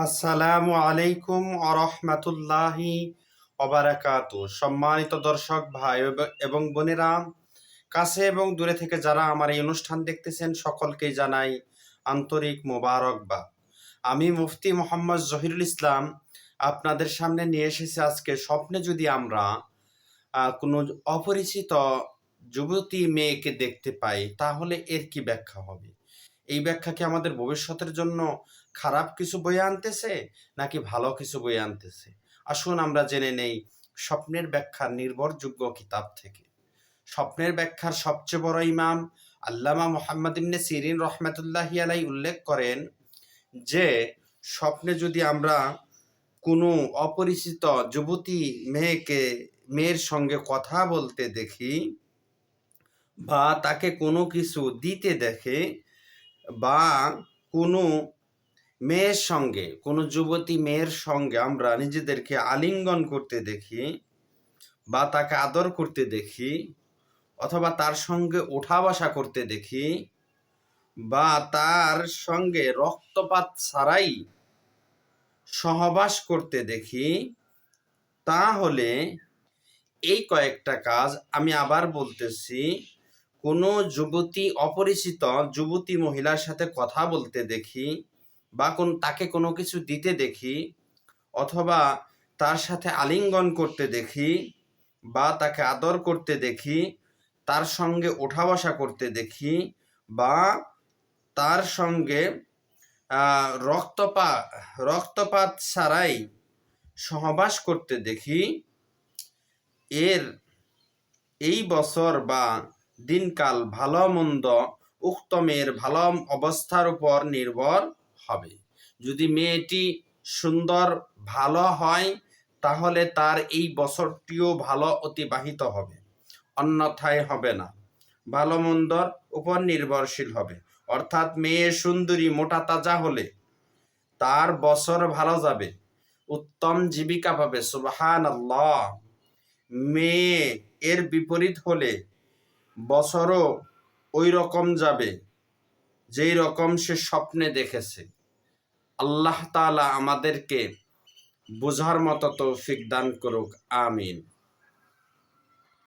আসসালামু আলাইকুম আরহামাতুল্লাহি ওবারাকাতু। সম্মানিত দর্শক ভাই এবং বোনেরা, কাছে এবং দূরে থেকে যারা আমার এই অনুষ্ঠান দেখতেছেন সকলকেই জানাই আন্তরিক মোবারকবাদ। আমি মুফতি মোহাম্মদ জহিরুল ইসলাম আপনাদের সামনে নিয়ে এসেছি আজকে স্বপ্নে যদি আমরা কোনো অপরিচিত যুবতী মেয়েকে দেখতে পাই তাহলে এর কি ব্যাখ্যা হবে। এই ব্যাখ্যা কি আমাদের ভবিষ্যতের জন্য খারাপ কিছু বয়ে আনতেছে নাকি ভালো কিছু বয়ে আনতেছে? আসুন আমরা জেনে নেই স্বপ্নের ব্যাখ্যার নির্ভরযোগ্য কিতাব থেকে। স্বপ্নের ব্যাখ্যার সবচেয়ে বড় ইমাম আল্লামা মুহাম্মদ ইবনে সিরিন রহমাতুল্লাহি আলাইহি উল্লেখ করেন যে স্বপ্নে যদি আমরা কোনো অপরিচিত যুবতী মেয়ের সঙ্গে কথা বলতে দেখি বা তাকে কোনো কিছু দিতে দেখে বা কোনো মেয়ের সঙ্গে কোনো যুবতী মেয়ের সঙ্গে আমরা নিজেদেরকে আলিঙ্গন করতে দেখি বা তাকে আদর করতে দেখি অথবা তার সঙ্গে ওঠা বসা করতে দেখি বা তার সঙ্গে রক্তপাত ছাড়াই সহবাস করতে দেখি, তাহলে এই কয়েকটা কাজ আমি আবার বলতেছি। কোনো অপরিচিত যুবতী মহিলার সাথে কথা বলতে দেখি বা তাকে কোনো কিছু দিতে দেখি অথবা তার সাথে আলিঙ্গন করতে দেখি বা তাকে আদর করতে দেখি, তার সঙ্গে ওঠা বসা করতে দেখি বা তার সঙ্গে রক্তপাত ছাড়াই সহবাস করতে দেখি, এই বছর বা দিনকাল ভালো মন্দ উক্ত মেয়ের ভালো অবস্থার উপর নির্ভর হবে। যদি মেয়েটি সুন্দর ভালো হয় তাহলে তার এই বছরটিও ভালো অতিবাহিত হবে, অন্যথায় হবে না। ভালো মন্দর উপর নির্ভরশীল হবে। অর্থাৎ মেয়ে সুন্দরী মোটা তাজা হলে তার বছর ভালো যাবে, উত্তম জীবিকা পাবে, সুবহানাল্লাহ। মেয়ে এর বিপরীত হলে বছরও ওই রকম যাবে যেই রকম সে স্বপ্নে দেখেছে। আল্লাহ তাআলা আমাদেরকে বোঝার মতো তৌফিক দান করুক, আমিন।